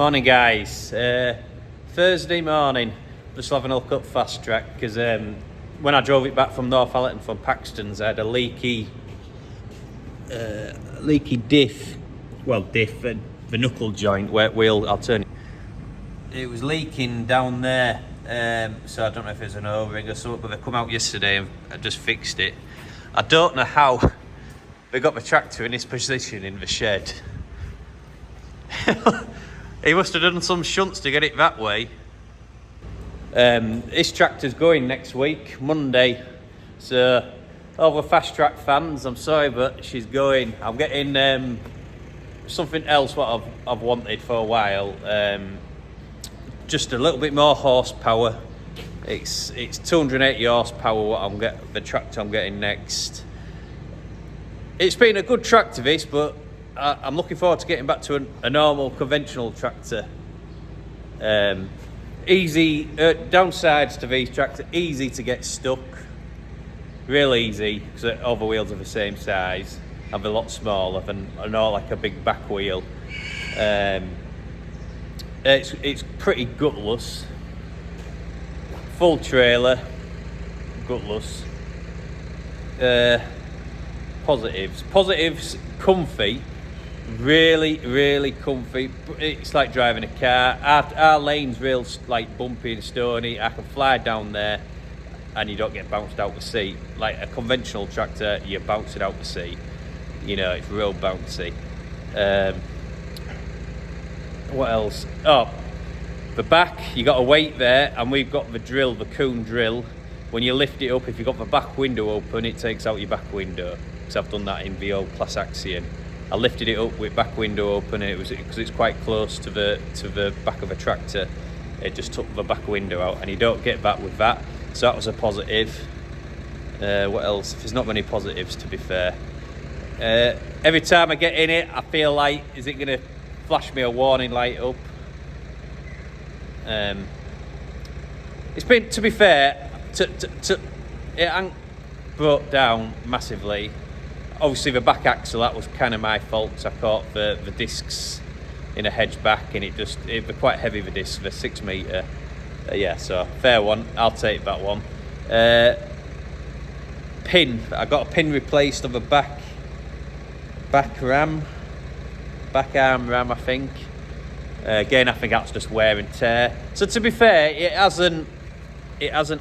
Morning guys, Thursday morning, just having a look up Fastrac because when I drove it back from Northallerton from Paxton's I had a leaky diff, the knuckle joint wheel, I'll turn it. It was leaking down there, so I don't know if it's an O-ring or something, but they come out yesterday and I just fixed it. I don't know how they got the tractor in this position in the shed. He must have done some shunts to get it that way. This tractor's going next week, Monday. So, all the Fastrac fans, I'm sorry, but she's going. I'm getting something else what I've wanted for a while. Just a little bit more horsepower. It's 280 horsepower. The tractor I'm getting next. It's been a good tractor, this, but I'm looking forward to getting back to a normal conventional tractor. Easy downsides to these tractors: easy to get stuck, real easy because all the wheels are the same size and they're a lot smaller than not like a big back wheel. It's pretty gutless. Full trailer, gutless. Positives, comfy. Really comfy. It's like driving a car. Our lane's real like bumpy and stony. I can fly down there and you don't get bounced out the seat. Like a conventional tractor, you're bouncing out the seat. You know, it's real bouncy. What else? Oh, the back, you got a weight there, and we've got the drill, the Coon drill. When you lift it up, if you've got the back window open, it takes out your back window. Because I've done that in the old Class Axion. I lifted it up with back window open, and it was because it's quite close to the back of a tractor. It just took the back window out, and you don't get that with that. So that was a positive. What else? There's not many positives, to be fair. Every time I get in it, I feel like, is it going to flash me a warning light up? It's been, to be fair, it ain't broke down massively. Obviously the back axle, that was kind of my fault because I caught the discs in a hedge back, and it were quite heavy, the discs, the 6 metre. Yeah, so fair one, I'll take that one. Pin, I got a pin replaced on the back arm ram, I think. Again, I think that's just wear and tear. So to be fair, it hasn't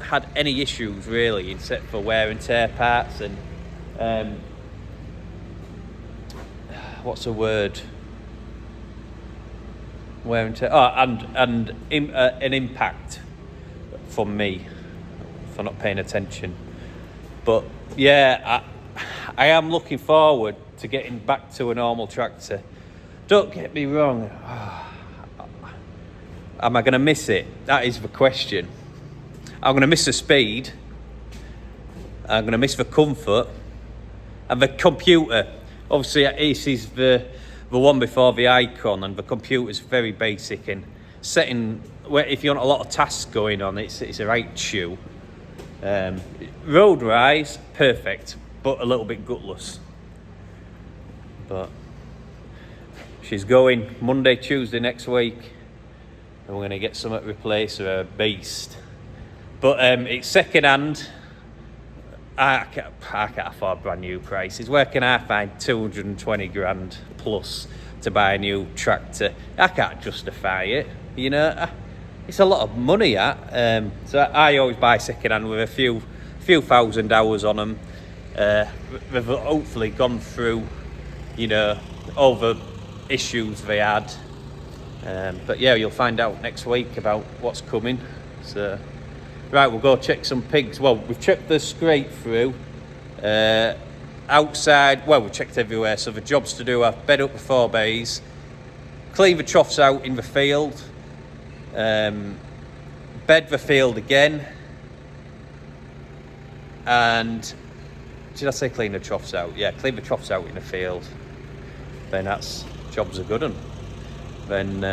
had any issues really, except for wear and tear parts and what's the word? Wear and tear. Oh, and an impact from me for not paying attention. But yeah, I am looking forward to getting back to a normal tractor. Don't get me wrong. Am I going to miss it? That is the question. I'm going to miss the speed. I'm going to miss the comfort and the computer. Obviously, this is the one before the icon, and the computer's very basic and setting. If you want a lot of tasks going on, it's a right chew. Road wise, perfect, but a little bit gutless. But she's going Monday, Tuesday next week, and we're going to get something to replace her, a beast. But it's second hand. I can't afford brand new prices. Where can I find 220 grand plus to buy a new tractor? I can't justify it. You know, it's a lot of money. So I always buy second hand with a few thousand hours on them. They've hopefully gone through, you know, all the issues they had. But yeah, you'll find out next week about what's coming. So. Right, we'll go check some pigs. Well, we've checked the scrape through. Outside, well, we've checked everywhere. So the jobs to do are bed up the 4 bays, clean the troughs out in the field, bed the field again, and did I say clean the troughs out? Yeah, clean the troughs out in the field. Then that's jobs are good. Then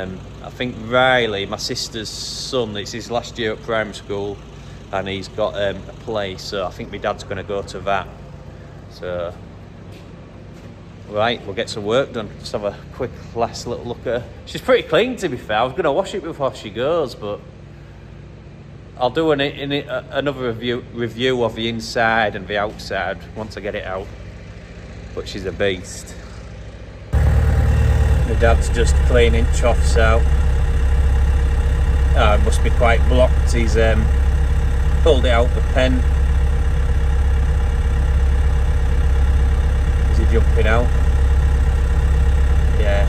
I think Riley, my sister's son, it's his last year at primary school, and he's got a play, so I think my dad's going to go to that. So right, we'll get some work done. Just have a quick last little look at her. She's pretty clean, to be fair. I was going to wash it before she goes, but I'll do another review of the inside and the outside once I get it out. But she's a beast. My dad's just cleaning troughs out. It must be quite blocked. He's pulled it out the pen. Is he jumping out? Yeah.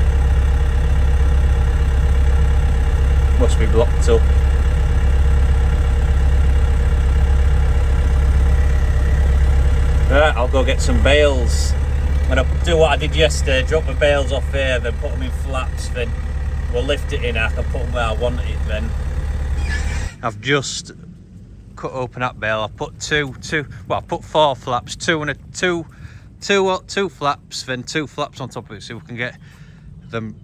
Must be blocked up. Right, I'll go get some bales. I'm going to do what I did yesterday, drop the bales off here, then put them in flaps, then we'll lift it in, I can put them where I want it then. I've just cut open that bale. I put I put 4 flaps, two flaps, then 2 flaps on top of it, so we can get them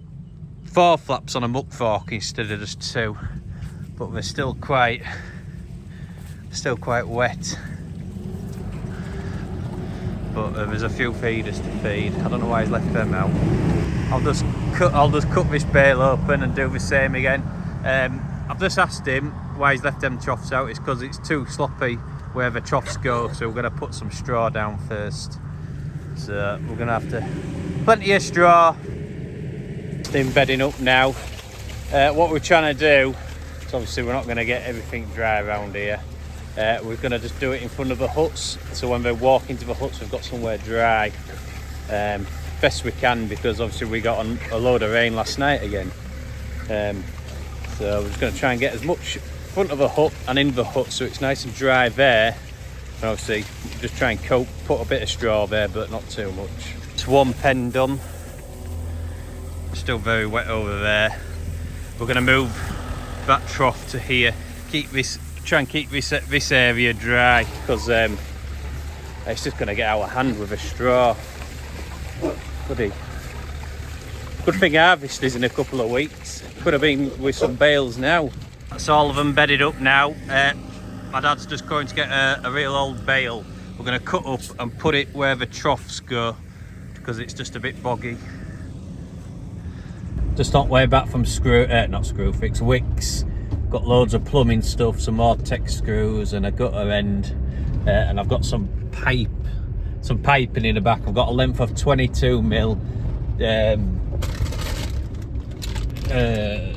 4 flaps on a muck fork instead of just 2. But they're still quite wet. But there's a few feeders to feed. I don't know why he's left them out. I'll just cut this bale open and do the same again. I've just asked him why he's left them troughs out. It's because it's too sloppy where the troughs go, so we're going to put some straw down first. So we're going to have to... Plenty of straw. Been bedding up now. What we're trying to do, so obviously we're not going to get everything dry around here. We're going to just do it in front of the huts, so when they walk into the huts we've got somewhere dry. Best we can, because obviously we got a load of rain last night again. So we're just going to try and get as much front of the hut and in the hut so it's nice and dry there. And obviously just try and put a bit of straw there, but not too much. It's one pen done. Still very wet over there. We're going to move that trough to here. Try and keep this area dry, because it's just going to get out of hand with a straw. Good thing harvest is in a couple of weeks. Could have been with some bales now. That's all of them bedded up now. My dad's just going to get a real old bale. We're going to cut up and put it where the troughs go, because it's just a bit boggy. Just on way back from Wicks. Got loads of plumbing stuff, some more tech screws and a gutter end, and I've got some piping in the back. I've got a length of 22 mil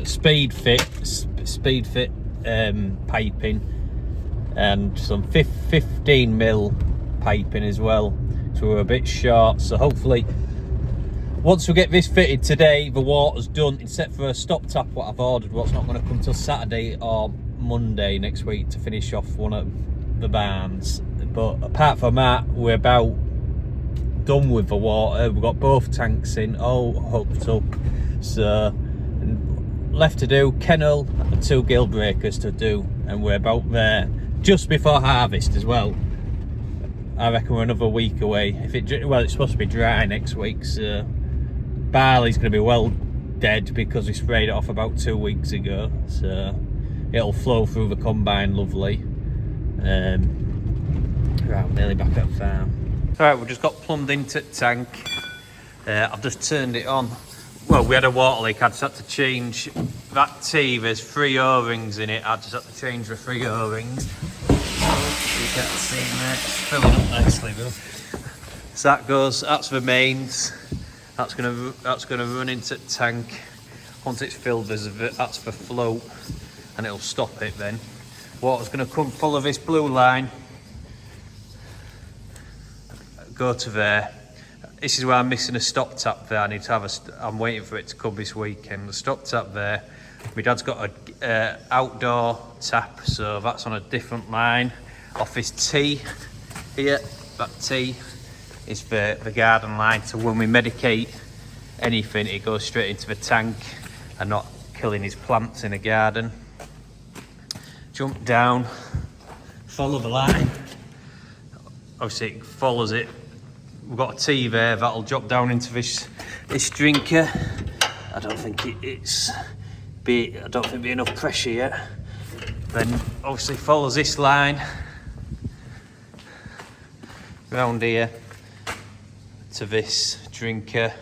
speed fit piping, and some 15 mil piping as well, so we're a bit short. So hopefully once we get this fitted today, the water's done, except for a stop tap what I've ordered, what's not going to come till Saturday or Monday next week to finish off one of the barns. But apart from that, we're about done with the water. We've got both tanks in, all hooked up. So left to do kennel and 2 gill breakers to do, and we're about there just before harvest as well. I reckon we're another week away. It's supposed to be dry next week, so barley's going to be well dead because we sprayed it off about 2 weeks ago, so it'll flow through the combine lovely. Right, I'm nearly back at the farm. Alright, we've just got plumbed into the tank. I've just turned it on. Well, we had a water leak. I just had to change that tee. There's 3 O-rings in it. I just had to change the 3 O-rings. You can't see in there, it's filling up nicely though. So that's the mains. That's gonna run into the tank. Once it's filled, that's the float, and it'll stop it then. Water's gonna come follow this blue line, go to there. This is where I'm missing a stop tap there. I need to have I'm waiting for it to come this weekend. The stop tap there. My dad's got a outdoor tap, so that's on a different line off his tee here. That tee is the garden line, so when we medicate anything it goes straight into the tank and not killing his plants in a garden. Jump down, follow the line. Obviously it follows it. We've got a tee there that'll drop down into this drinker. I don't think there'll be enough pressure yet. Then obviously follows this line round here to this drinker,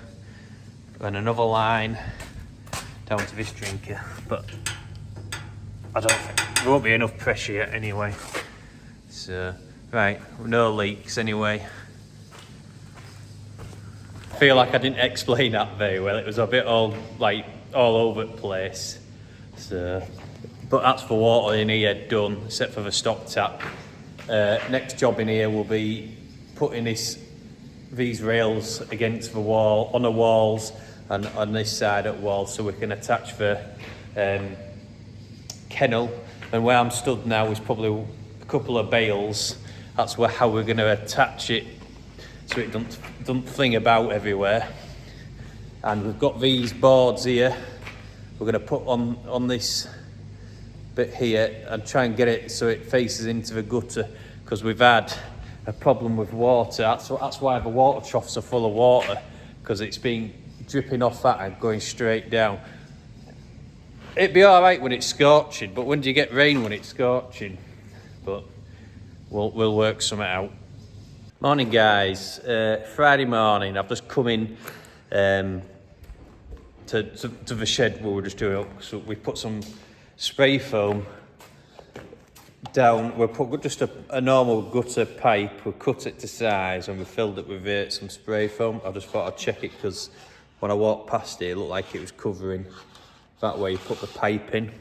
and another line down to this drinker, but I don't think there won't be enough pressure yet anyway. So, right, no leaks anyway. I feel like I didn't explain that very well. It was a bit all over the place. So, but that's for water in here done, except for the stop tap. Next job in here will be putting these rails against the wall, on the walls, and on this side of the wall, so we can attach the kennel. And where I'm stood now is probably a couple of bales. That's how we're going to attach it, so it don't fling about everywhere. And we've got these boards here. We're going to put on this bit here and try and get it so it faces into the gutter, because we've had a problem with water. That's why the water troughs are full of water, because it's been dripping off that and going straight down. It'd be all right when it's scorching, but when do you get rain when it's scorching? But we'll work something out. Morning, guys. Friday morning. I've just come in to the shed where we're just doing up. So we put some spray foam down. We'll put just a normal gutter pipe. We'll cut it to size and we filled it with some spray foam. I just thought I'd check it, because when I walked past it looked like it was covering. That way you put the pipe in.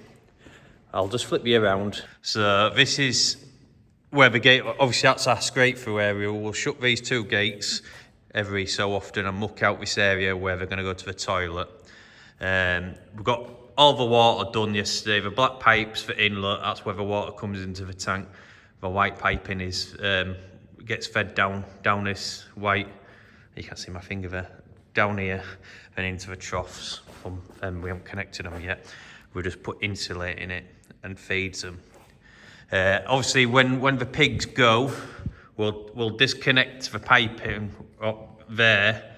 I'll just flip you around. So this is where the gate, obviously that's our scrape through area. We'll shut these two gates every so often and muck out this area where they're going to go to the toilet. We've got all the water done yesterday. The black pipes for inlet, that's where the water comes into the tank. The white piping is gets fed down this white, you can't see my finger there, down here and into the troughs. We haven't connected them yet. We're just insulating it and feeds them. Obviously, when the pigs go, we'll disconnect the piping up there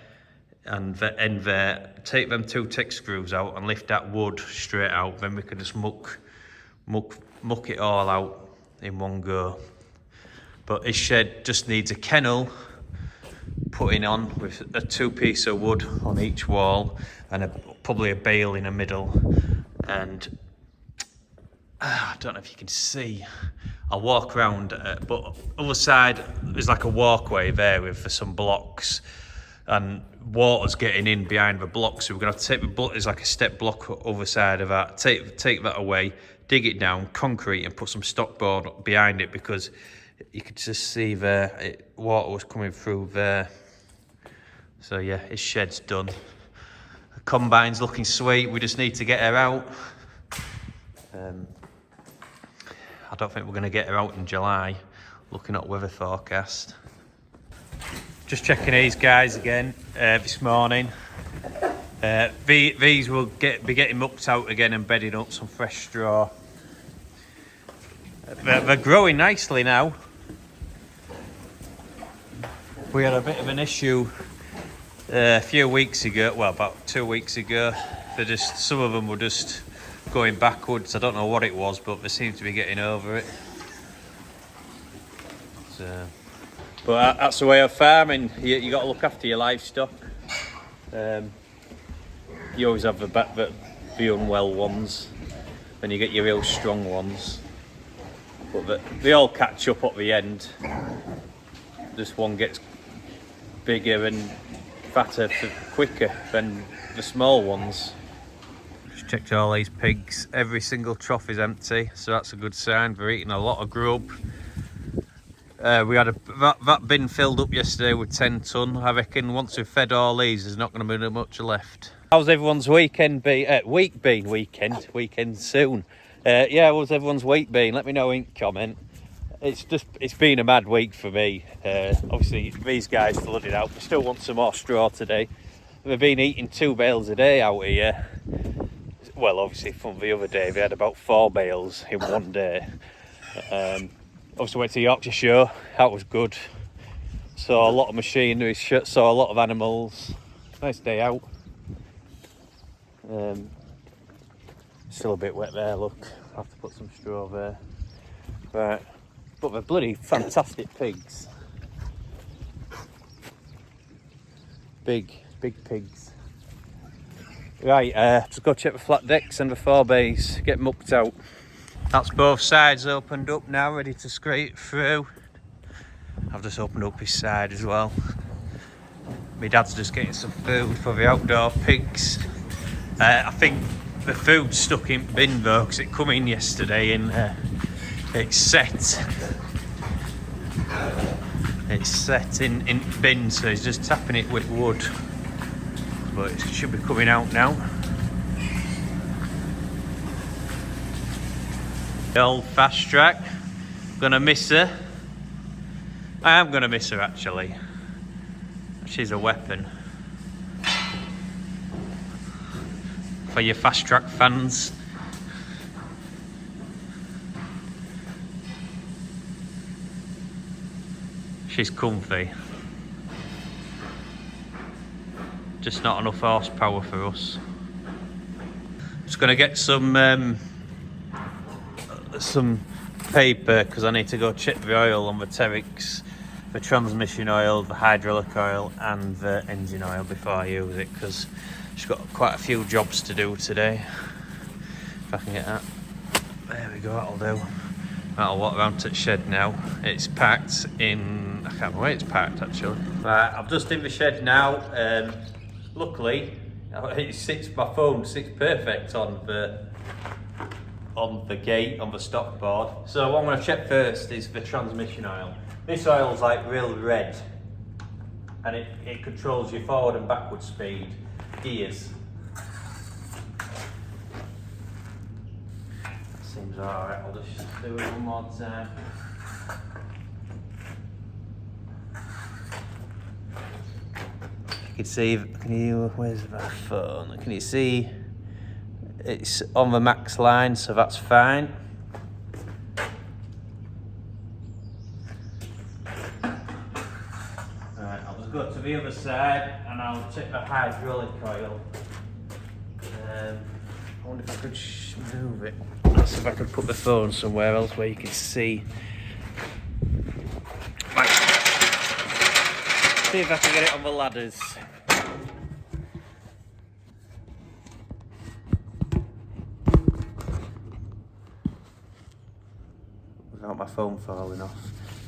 and the end there. Take them two tick screws out and lift that wood straight out. Then we can just muck it all out in one go. But this shed just needs a kennel putting on with a two-piece of wood on each wall and probably a bale in the middle. And I don't know if you can see. I'll walk around, but other side there's like a walkway there with some blocks, and water's getting in behind the blocks. So we're gonna have to take the block. There's like a step block other side of that. Take that away, dig it down, concrete, and put some stock board behind it, because you could just see there water was coming through there. So yeah, his shed's done. The combine's looking sweet. We just need to get her out. I don't think we're going to get her out in July, looking at weather forecast. Just checking these guys again this morning. These will be getting mucked out again and bedding up some fresh straw. They're growing nicely now. We had a bit of an issue a few weeks ago, well, about 2 weeks ago. Some of them were just going backwards. I don't know what it was, but they seem to be getting over it. So, but that's the way of farming. You got to look after your livestock. You always have the unwell ones, then you get your real strong ones. But they all catch up at the end. This one gets bigger and fatter quicker than the small ones. Just checked all these pigs. Every single trough is empty, so that's a good sign. They're eating a lot of grub. We had that bin filled up yesterday with 10 tonne. I reckon once we've fed all these, there's not going to be much left. How's everyone's weekend been? Weekend soon. Yeah, how's everyone's week been? Let me know in comment. It's been a mad week for me. Obviously these guys flooded out. We still want some more straw today. We've been eating 2 bales a day out here. Well, obviously from the other day, they had about 4 bales in one day. Obviously went to Yorkshire Show. That was good. Saw a lot of machinery, saw a lot of animals. Nice day out. Still a bit wet there, look. I have to put some straw there. Right. But they're bloody fantastic pigs. big pigs. Right, just go check the flat decks and the 4 bays, get mucked out. That's both sides opened up now, ready to scrape through. I've just opened up his side as well. My dad's just getting some food for the outdoor pigs. I think the food's stuck in bin though, because it come in yesterday and it's set. It's set in bin, so he's just tapping it with wood. But it should be coming out now. The old Fastrac. Gonna miss her. I am gonna miss her actually. She's a weapon. For your Fastrac fans. She's comfy. Just not enough horsepower for us. Just gonna get some paper because I need to go check the oil on the Terex, the transmission oil, the hydraulic oil and the engine oil before I use it, because she's got quite a few jobs to do today. If I can get that. There we go, that'll do. I'll walk around to the shed now. It's packed in, I can't remember where it's packed actually. Right, I'm just in the shed now. Luckily, my phone sits perfect on the gate, on the stock board. So what I'm going to check first is the transmission oil. This oil's like real red, and it controls your forward and backward speed, gears. That seems alright, I'll just do it one more time. You can see, where's my phone? Can you see it's on the max line, so that's fine. Alright, I'll just go to the other side and I'll check the hydraulic oil. I wonder if I could move it. Let's see if I could put the phone somewhere else where you can see. Right. See if I can get it on the ladders. Without my phone falling off.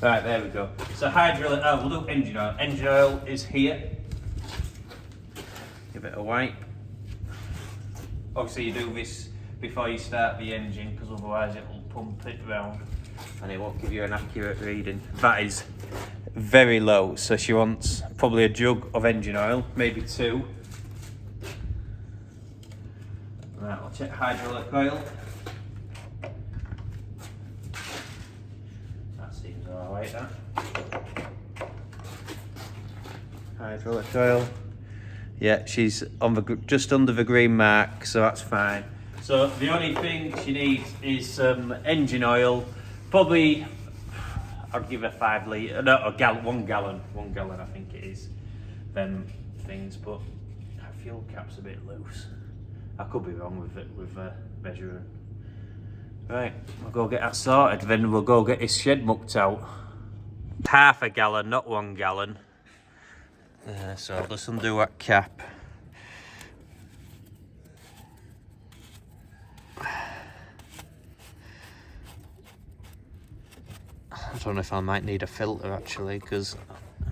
Right, there we go. So hydraulic, we'll do engine oil. Engine oil is here. Give it a wipe. Obviously you do this before you start the engine, because otherwise it will pump it round and it won't give you an accurate reading. That is very low, so she wants probably a jug of engine oil, maybe 2. Right, I'll check hydraulic oil. That seems alright, that. Hydraulic oil. Yeah, she's on just under the green mark, so that's fine. So the only thing she needs is some engine oil. Probably, I'll give her 5 litre, no, 1 gallon. 1 gallon, I think it is. Them things, but her fuel cap's a bit loose. I could be wrong with measuring. Right, we'll go get that sorted. Then we'll go get his shed mucked out. Half a gallon, not 1 gallon. So I'll just undo that cap. I don't know if I might need a filter actually, because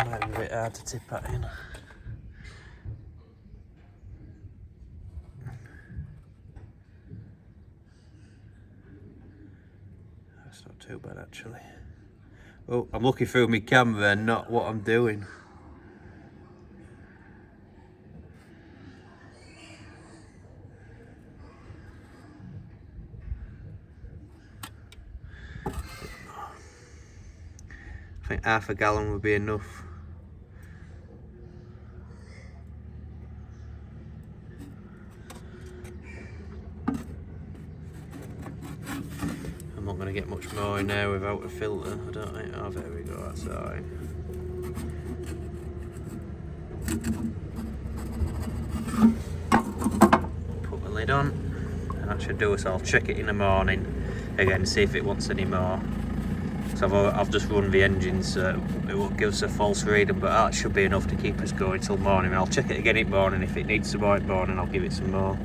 it might be a bit hard to tip that in. That's not too bad actually. Oh, I'm looking through my camera and not what I'm doing. I think half a gallon would be enough. I'm not going to get much more in there without a filter. I don't think. Oh, there we go. That's alright. Put the lid on, and that should do us. I'll check it in the morning again, see if it wants any more. So I've just run the engines, so it won't give us a false reading, but that should be enough to keep us going till morning. I'll check it again in the morning. If it needs some more in the morning, I'll give it some more.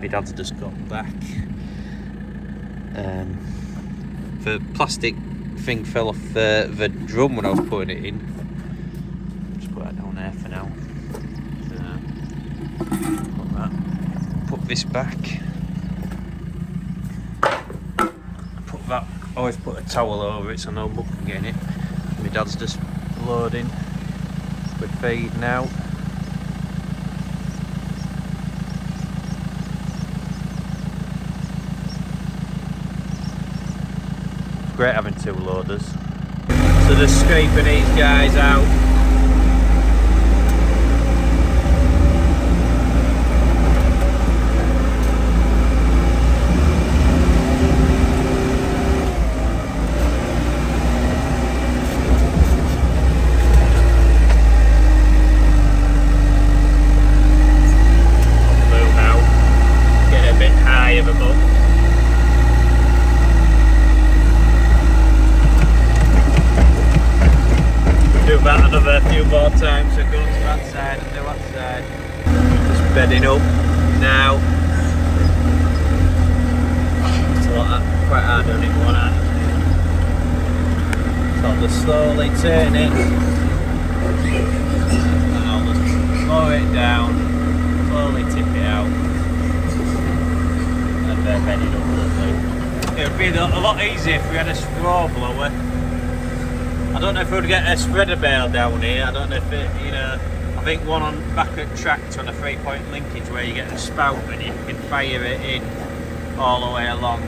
My dad's just got back. The plastic thing fell off the drum when I was putting it in. Just put that down there for now. Put this back. Put that. Always put a towel over it so no muck can get in it. My dad's just loading. We're feed now. It's great having two loaders. So they're scraping these guys out. Another few more times, so go to that side and do that side. Just bedding up now. It's a lot quite hard on it, one hand. So I'll just slowly turn it and I'll just lower it down, slowly tip it out and then bed it up lovely. It would be a lot easier if we had a straw blower. I don't know if we'd get a spreader bale down here. I don't know if it, I think one on back at tractor on a 3-point linkage where you get a spout and you can fire it in all the way along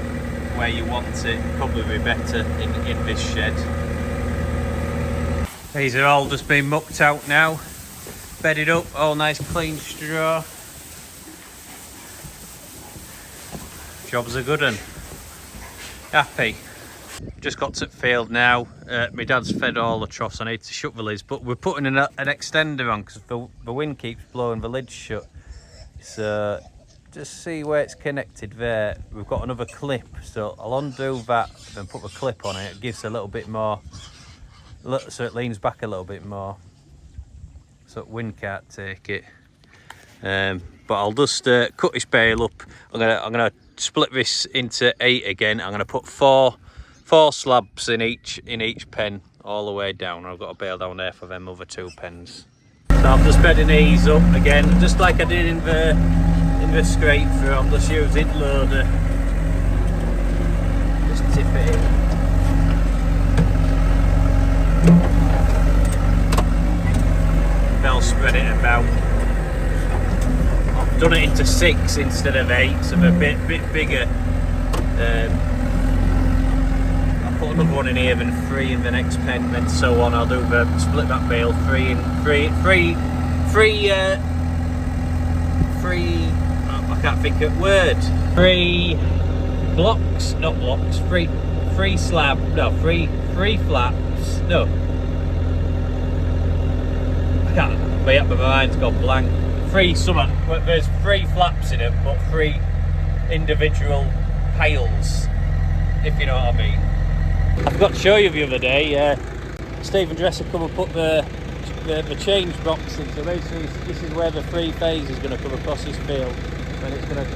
where you want it. Probably be better in this shed. These are all just been mucked out now, bedded up, all nice clean straw. Job's a good one. Happy. Just got to the field now. My dad's fed all the troughs. I need to shut the lids, but we're putting an extender on because the wind keeps blowing the lids shut. So just see where it's connected there. We've got another clip, so I'll undo that and put the clip on it. It gives a little bit more, so it leans back a little bit more, so the wind can't take it. But I'll just cut this bale up. I'm gonna split this into 8 again. I'm gonna put four slabs in each pen all the way down. I've got a bale down there for them other 2 pens. So I'm just bedding these up again, just like I did in the scrape through. I'm just using loader. Just tip it in. They'll spread it about. I've done it into 6 instead of 8, so they're a bit bigger. Put another one in here, then 3 in the next pen, then so on. I'll do split that bale, 3 in 3. I can't think of word. 3 blocks, not blocks. 3 slab. No, 3 flaps. No, I can't. My mind's gone blank. 3 something. There's 3 flaps in it, but 3 individual piles. If you know what I mean. I forgot to show you the other day, Stephen Dresser come and put the change box in, so basically this is where the 3-phase is going to come across this field, and it's going to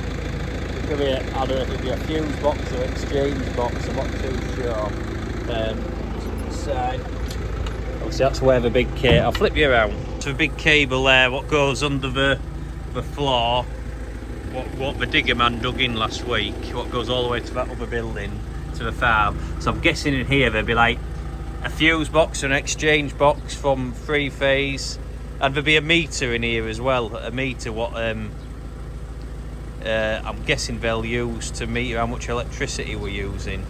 be I don't know if it'll be a fuse box or exchange box, I'm not too sure. Side. Obviously that's where the big cable, I'll flip you around, so the big cable there, what goes under the floor, what the digger man dug in last week, what goes all the way to that other building, to the farm. So I'm guessing in here there'd be like a fuse box and an exchange box from 3-phase, and there'd be a meter in here as well. A meter what I'm guessing they'll use to meter how much electricity we're using.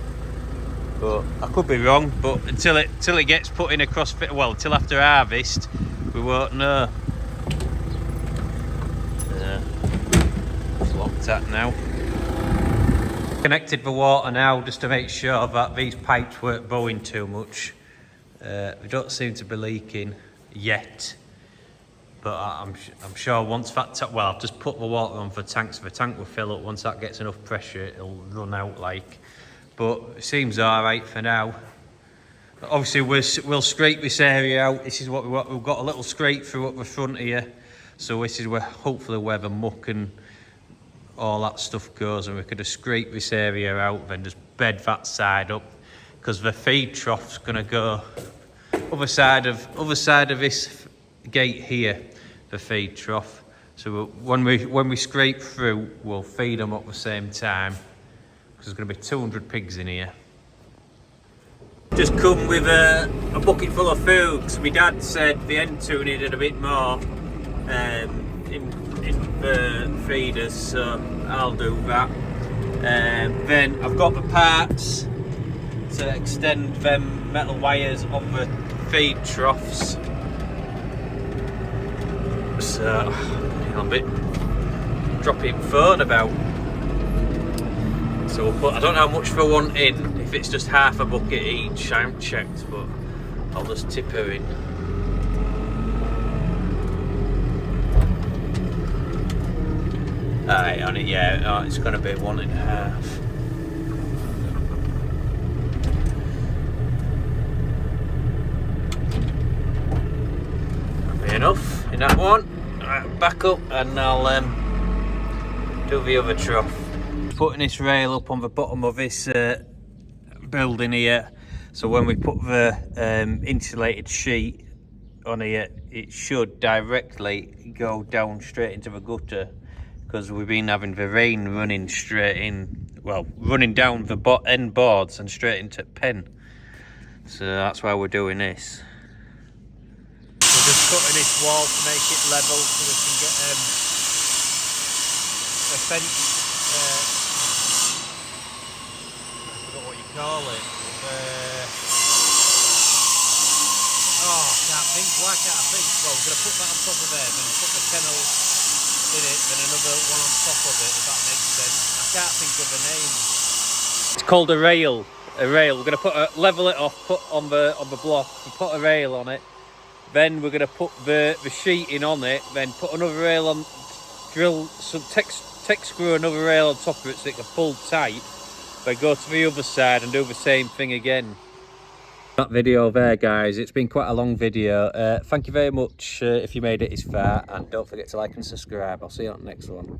But I could be wrong. But until it gets put in across, well, till after harvest, we won't know. It's locked at now. Connected the water now just to make sure that these pipes weren't bowing too much. They don't seem to be leaking yet, but I'm sure once that well, I've just put the water on for tanks. The tank will fill up. Once that gets enough pressure, it'll run out like. But it seems all right for now. Obviously we'll scrape this area out. This is what we want. We've got a little scrape through up the front here, so this is where hopefully where the muck and all that stuff goes, and we could just scrape this area out, then just bed that side up, because the feed trough's gonna go other side of this gate here, the feed trough. So when we scrape through, we'll feed them at the same time, because there's gonna be 200 pigs in here. Just come with a bucket full of food, because my dad said the end two needed a bit more in the feeders, so I'll do that. Then I've got the parts to extend them metal wires on the feed troughs. So I'm a bit dropping phone about. So we'll put, I don't know how much for one in, if it's just half a bucket each, I haven't checked, but I'll just tip her in. Aye, on it, yeah, oh, it's going to be 1.5. Be enough in that one. Right, back up and I'll do the other trough. Putting this rail up on the bottom of this building here, so when we put the insulated sheet on here, it should directly go down straight into the gutter, because we've been having the rain running straight in, well, running down the end boards and straight into pen. So that's why we're doing this. We're just cutting this wall to make it level, so we can get a fence. I forgot what you call it. Why can't I think? Well, we're going to put that on top of there, then put the kennel in it, then another one on top of it, if that makes sense. I can't think of the name. It's called a rail. A rail. We're going to level it off, put on the block, and put a rail on it. Then we're going to put the sheeting on it, then put another rail on, drill some tech screw another rail on top of it so it can pull tight. Then go to the other side and do the same thing again. That video there, guys, it's been quite a long video. Thank you very much if you made it this far, and don't forget to like and subscribe. I'll see you on the next one.